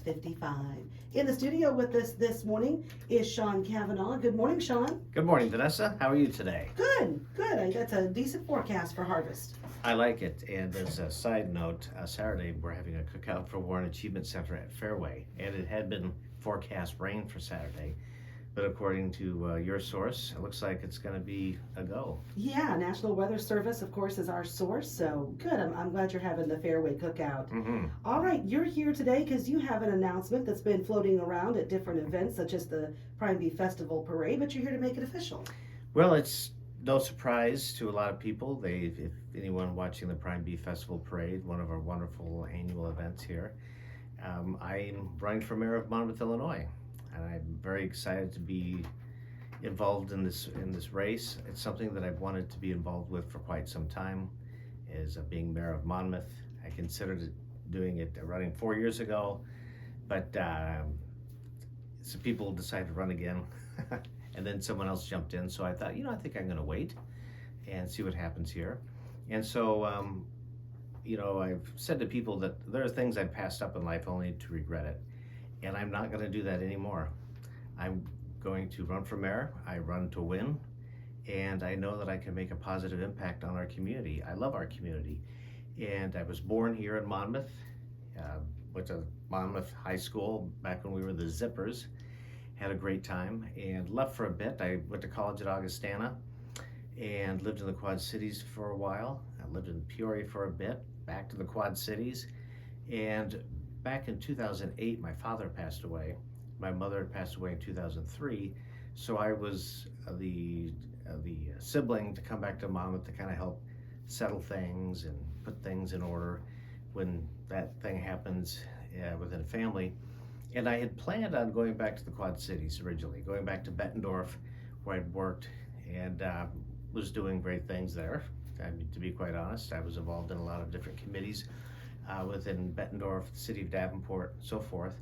7:55. In the studio with us this morning is Sean Cavanaugh. Good morning, Sean. Good morning, Vanessa. How are you today? Good, good. That's a decent forecast for harvest. I like it. And as a side note, Saturday we're having a cookout for Warren Achievement Center at Fairway. And it had been forecast rain for Saturday. But according to your source, it looks like it's going to be a go. Yeah, National Weather Service, of course, is our source. So good. I'm glad you're having the Fairway cookout. Mm-hmm. All right, you're here today because you have an announcement that's been floating around at different events, such as the Prime Bee Festival Parade, but you're here to make it official. Well, it's no surprise to a lot of people. If anyone watching the Prime Bee Festival Parade, one of our wonderful annual events here, I'm running for mayor of Monmouth, Illinois. And I'm very excited to be involved in this race. It's something that I've wanted to be involved with for quite some time, is being mayor of Monmouth. I considered running 4 years ago, but some people decided to run again, and then someone else jumped in. So I thought, I think I'm going to wait and see what happens here. And so, I've said to people that there are things I've passed up in life only to regret it. And I'm not going to do that anymore. I'm going to run for mayor. I run to win. And I know that I can make a positive impact on our community. I love our community. And I was born here in Monmouth. Went to Monmouth High School back when we were the Zippers. Had a great time and left for a bit. I went to college at Augustana and lived in the Quad Cities for a while. I lived in Peoria for a bit, back to the Quad Cities. And back in 2008, my father passed away. My mother passed away in 2003. So I was the sibling to come back to Monmouth to kind of help settle things and put things in order when that thing happens within a family. And I had planned on going back to the Quad Cities originally, going back to Bettendorf, where I'd worked and was doing great things there. I mean, to be quite honest, I was involved in a lot of different committees within Bettendorf, the city of Davenport, so forth.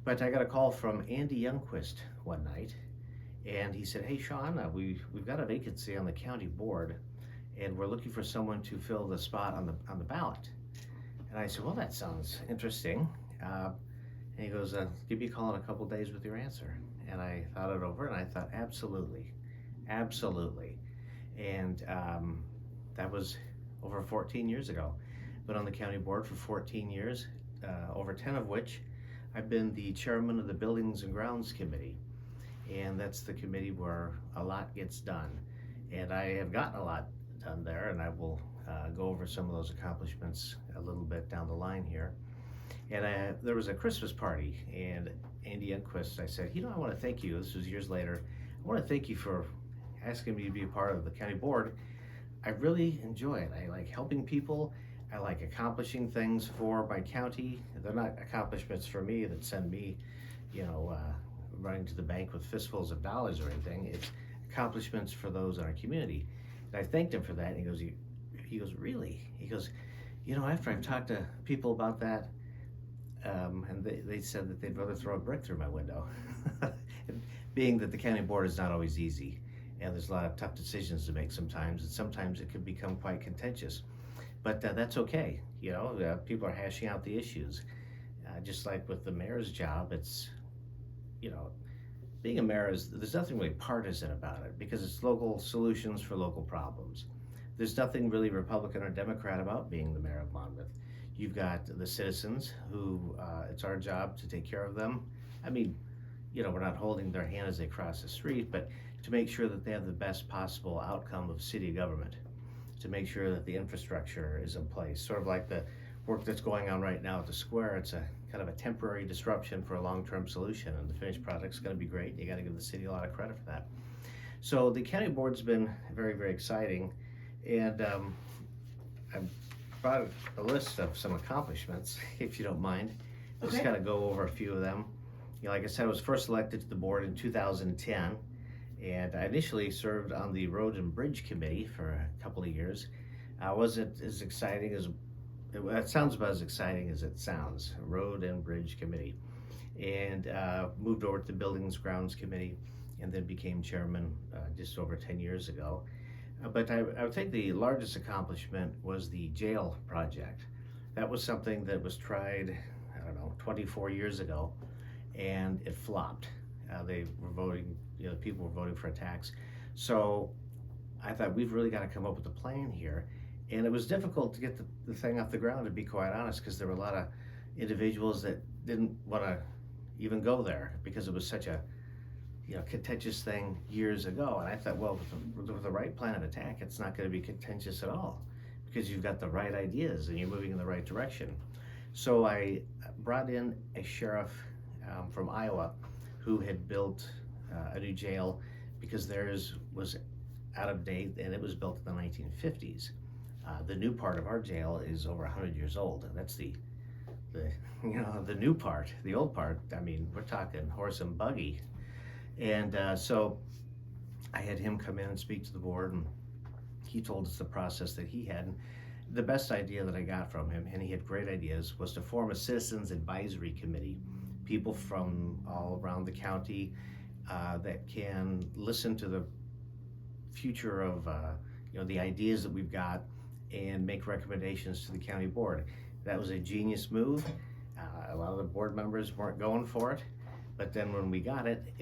But I got a call from Andy Youngquist one night, and he said, "Hey, Sean, we've got a vacancy on the county board, and we're looking for someone to fill the spot on the ballot." And I said, "Well, that sounds interesting." And he goes, "Give me a call in a couple days with your answer." And I thought it over, and I thought, absolutely. And that was over 14 years ago. Been on the county board for 14 years, over 10 of which I've been the chairman of the Buildings and Grounds Committee. And that's the committee where a lot gets done. And I have gotten a lot done there, and I will go over some of those accomplishments a little bit down the line here. And there was a Christmas party, and Andy Youngquist, I said, I want to thank you. This was years later. I want to thank you for asking me to be a part of the county board. I really enjoy it. I like helping people. I like accomplishing things for my county. They're not accomplishments for me that send me, running to the bank with fistfuls of dollars or anything. It's accomplishments for those in our community. And I thanked him for that. And he goes, "Really?" He goes, after I've talked to people about that, and they said that they'd rather throw a brick through my window. Being that the county board is not always easy, and there's a lot of tough decisions to make sometimes, and sometimes it can become quite contentious. But that's okay. People are hashing out the issues. Just like with the mayor's job, it's, being a mayor there's nothing really partisan about it because it's local solutions for local problems. There's nothing really Republican or Democrat about being the mayor of Monmouth. You've got the citizens who it's our job to take care of them. I mean, we're not holding their hand as they cross the street, but to make sure that they have the best possible outcome of city government, to make sure that the infrastructure is in place. Sort of like the work that's going on right now at the square. It's a kind of a temporary disruption for a long-term solution, and the finished product's going to be great. You got to give the city a lot of credit for that. So the county board's been very, very exciting, and I've brought a list of some accomplishments, if you don't mind. Just kind of go over a few of them. Like I said, I was first elected to the board in 2010. And I initially served on the Road and Bridge Committee for a couple of years. I wasn't as exciting as, it sounds about as exciting as it sounds, Road and Bridge Committee. And moved over to the Buildings Grounds Committee and then became chairman just over 10 years ago. But I would think the largest accomplishment was the jail project. That was something that was tried I don't know, 24 years ago, and it flopped. They were voting, people were voting for a tax. So I thought, we've really got to come up with a plan here. And it was difficult to get the thing off the ground, to be quite honest, because there were a lot of individuals that didn't want to even go there because it was such a contentious thing years ago. And I thought, well, with the right plan of attack, it's not going to be contentious at all because you've got the right ideas and you're moving in the right direction. So I brought in a sheriff from Iowa who had built a new jail because theirs was out of date and it was built in the 1950s. The new part of our jail is over 100 years old. That's the new part. The old part, I mean, we're talking horse and buggy. And so I had him come in and speak to the board, and he told us the process that he had. And the best idea that I got from him, and he had great ideas, was to form a citizens advisory committee, people from all around the county that can listen to the future of the ideas that we've got and make recommendations to the county board. That was a genius move. A lot of the board members weren't going for it, but then when we got it,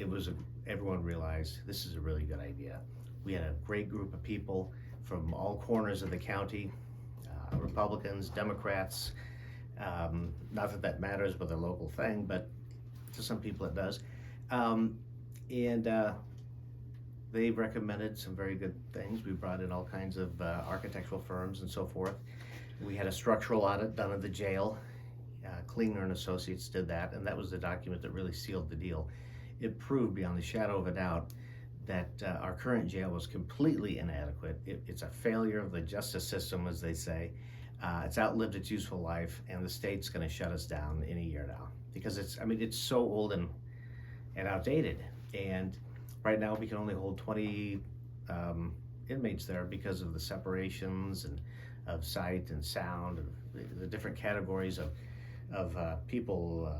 everyone realized this is a really good idea. We had a great group of people from all corners of the county, Republicans, Democrats. Not that that matters with a local thing, but to some people it does. They recommended some very good things. We brought in all kinds of architectural firms and so forth. We had a structural audit done of the jail. Klingner and Associates did that, and that was the document that really sealed the deal. It proved beyond the shadow of a doubt that our current jail was completely inadequate. It's a failure of the justice system, as they say. It's outlived its useful life, and the state's going to shut us down in a year now because it's so old and outdated. And right now we can only hold 20 inmates there because of the separations and of sight and sound and the different categories of people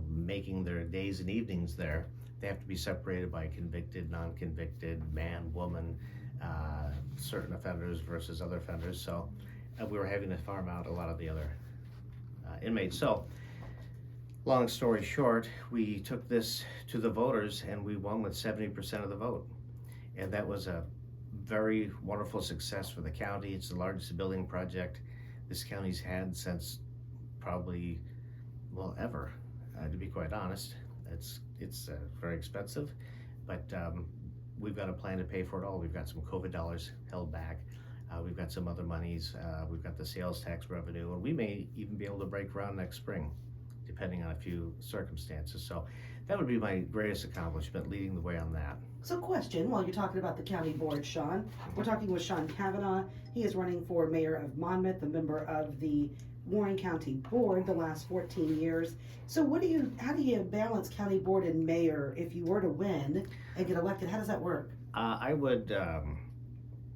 making their days and evenings there. They have to be separated by convicted, non-convicted, man, woman, certain offenders versus other offenders. So we were having to farm out a lot of the other inmates. So long story short, we took this to the voters and we won with 70% of the vote. And that was a very wonderful success for the county. It's the largest building project this county's had since probably, ever, to be quite honest. It's very expensive, but we've got a plan to pay for it all. We've got some COVID dollars held back. We've got some other monies. We've got the sales tax revenue, and we may even be able to break ground next spring, depending on a few circumstances. So that would be my greatest accomplishment, leading the way on that. So question, while you're talking about the county board, Sean, we're talking with Sean Cavanaugh. He is running for mayor of Monmouth, a member of the Warren County Board the last 14 years. So how do you balance county board and mayor if you were to win and get elected? How does that work? I would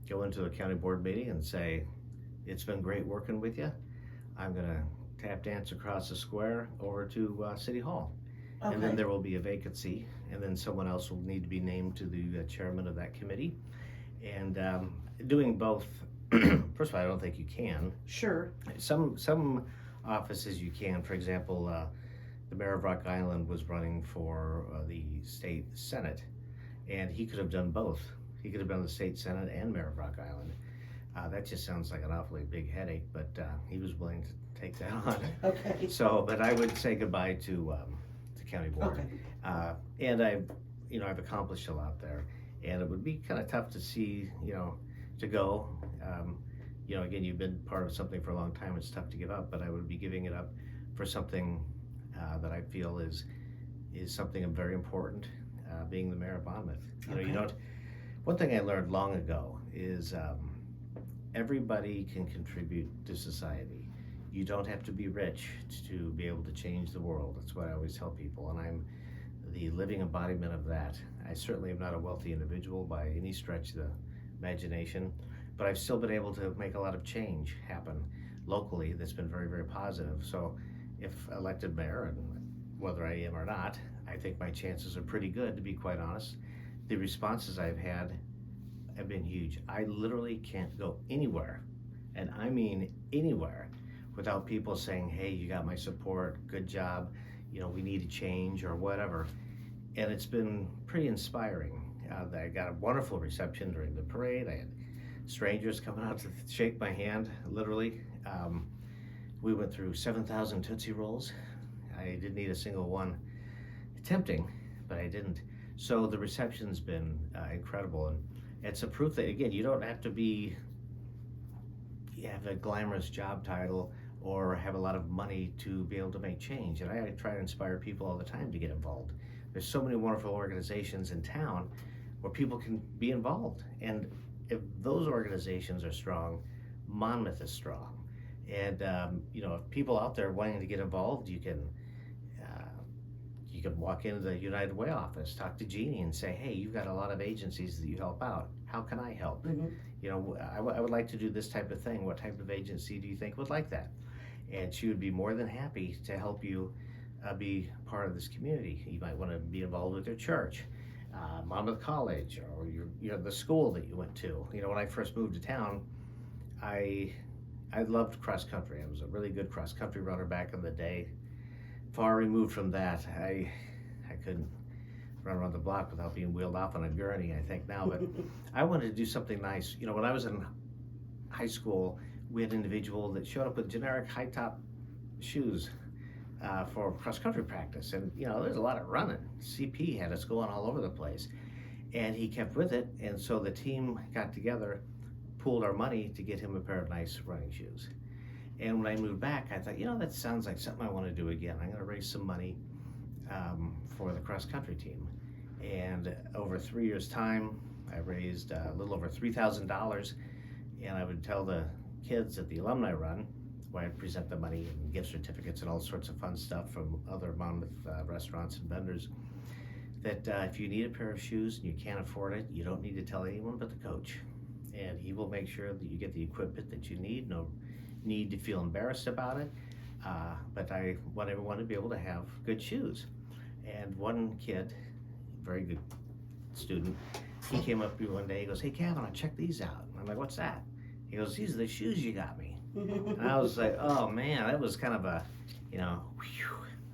go into a county board meeting and say, it's been great working with you. I'm gonna tap dance across the square over to City Hall. Okay. And then there will be a vacancy, and then someone else will need to be named to the chairman of that committee. And doing both, first of all, I don't think you can. Sure. Some offices you can. For example, the mayor of Rock Island was running for the state senate, and he could have done both. He could have done the state senate and mayor of Rock Island. That just sounds like an awfully big headache, but he was willing to take that on. Okay. So, but I would say goodbye to county board. Okay. And I've accomplished a lot there, and it would be kind of tough to see, to go. Again, you've been part of something for a long time. It's tough to give up, but I would be giving it up for something that I feel is something very important. Being the mayor of Monmouth. One thing I learned long ago is everybody can contribute to society. You don't have to be rich to be able to change the world. That's what I always tell people, and I'm the living embodiment of that. I certainly am not a wealthy individual by any stretch of the imagination, but I've still been able to make a lot of change happen locally that's been very, very positive. So if elected mayor, and whether I am or not, I think my chances are pretty good, to be quite honest. The responses I've had have been huge. I literally can't go anywhere, and I mean anywhere, without people saying, hey, you got my support, good job, we need to change or whatever. And it's been pretty inspiring. I got a wonderful reception during the parade. I had strangers coming out to shake my hand, literally. We went through 7,000 Tootsie Rolls. I didn't eat a single one. Tempting, but I didn't. So the reception's been incredible, and it's a proof that, again, you don't have to have a glamorous job title or have a lot of money to be able to make change. And I try to inspire people all the time to get involved. There's so many wonderful organizations in town where people can be involved. And if those organizations are strong, Monmouth is strong. And if people out there wanting to get involved, you can walk into the United Way office, talk to Jeannie, and say, "Hey, you've got a lot of agencies that you help out. How can I help? I would like to do this type of thing. What type of agency do you think would like that?" And she would be more than happy to help you be part of this community. You might want to be involved with your church, Monmouth College, or the school that you went to. When I first moved to town, I loved cross country. I was a really good cross country runner back in the day. Far removed from that. I couldn't run around the block without being wheeled off on a gurney, I think now, but I wanted to do something nice. When I was in high school, we had an individual that showed up with generic high top shoes for cross country practice, and there's a lot of running. CP had us going all over the place, and he kept with it, and so the team got together, pooled our money to get him a pair of nice running shoes. And when I moved back, I thought, that sounds like something I want to do again. I'm going to raise some money for the cross country team. And over 3 years' time, I raised a little over $3,000. And I would tell the kids at the alumni run, where I'd present the money and gift certificates and all sorts of fun stuff from other Monmouth restaurants and vendors, that if you need a pair of shoes and you can't afford it, you don't need to tell anyone but the coach. And he will make sure that you get the equipment that you need. No need to feel embarrassed about it, but I want everyone to be able to have good shoes. And one kid, very good student, he came up to me one day, he goes, "Hey Cavanaugh, check these out." And I'm like, "What's that?" He goes, "These are the shoes you got me." And I was like, oh man, that was kind of a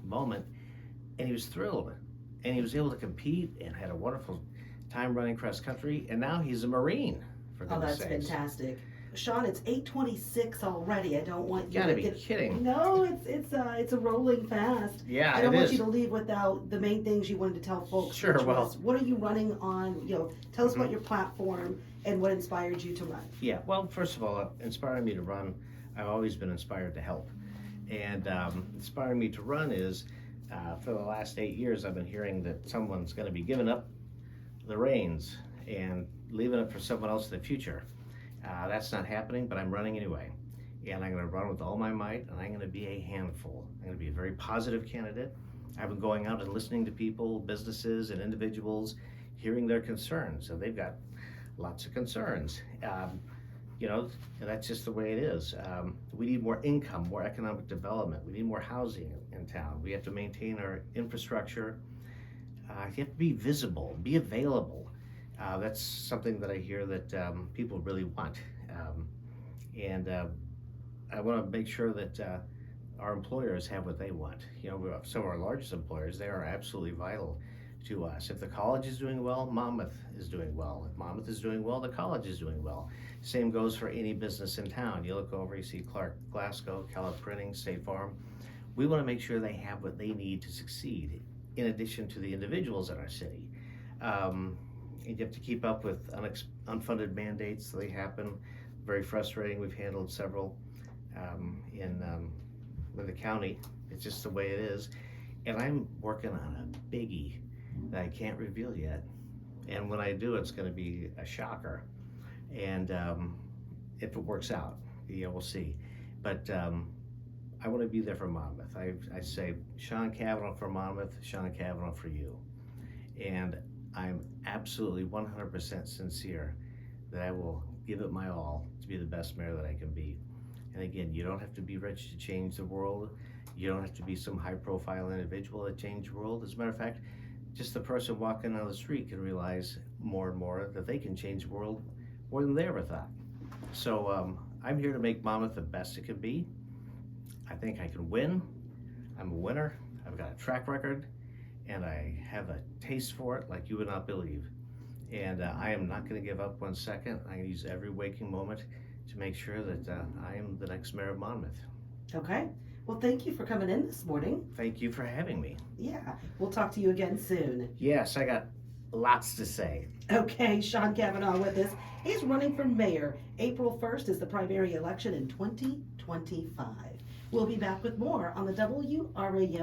moment. And he was thrilled, and he was able to compete and had a wonderful time running cross country, and now he's a Marine, for goodness sakes. That's fantastic. Sean, it's 8:26 already. I don't want you gotta to be kidding. No, it's a rolling fast. Yeah, I don't it want is. you to leave without the main things you wanted to tell folks. Sure, which well- was, what are you running on? Tell us about your platform and what inspired you to run. Yeah, well, first of all, inspiring me to run, I've always been inspired to help. And inspiring me to run is, for the last 8 years, I've been hearing that someone's going to be giving up the reins and leaving it for someone else in the future. That's not happening, but I'm running anyway. And I'm going to run with all my might, and I'm going to be a handful. I'm going to be a very positive candidate. I've been going out and listening to people, businesses, and individuals, hearing their concerns. So they've got lots of concerns. That's just the way it is. We need more income, more economic development. We need more housing in town. We have to maintain our infrastructure. You have to be visible, be available. That's something that I hear that people really want. And I want to make sure that our employers have what they want. Some of our largest employers, they are absolutely vital to us. If the college is doing well, Monmouth is doing well. If Monmouth is doing well, the college is doing well. Same goes for any business in town. You look over, you see Clark Glasgow, Caleb Printing, State Farm. We want to make sure they have what they need to succeed, in addition to the individuals in our city. You have to keep up with unfunded mandates. They happen. Very frustrating. We've handled several with the county. It's just the way it is. And I'm working on a biggie that I can't reveal yet. And when I do, it's going to be a shocker. And if it works out, we'll see. But I want to be there for Monmouth. I say Sean Cavanaugh for Monmouth, Sean Cavanaugh for you. And I'm absolutely 100% sincere that I will give it my all to be the best mayor that I can be. And again, you don't have to be rich to change the world. You don't have to be some high-profile individual to change the world. As a matter of fact, just the person walking down the street can realize more and more that they can change the world more than they ever thought. So I'm here to make Monmouth the best it can be. I think I can win. I'm a winner. I've got a track record, and I have a taste for it like you would not believe. And I am not going to give up 1 second. I'm going to use every waking moment to make sure that I am the next mayor of Monmouth. Okay. Well, thank you for coming in this morning. Thank you for having me. Yeah. We'll talk to you again soon. Yes, I got lots to say. Okay, Sean Cavanaugh with us. He's running for mayor. April 1st is the primary election in 2025. We'll be back with more on the WRAM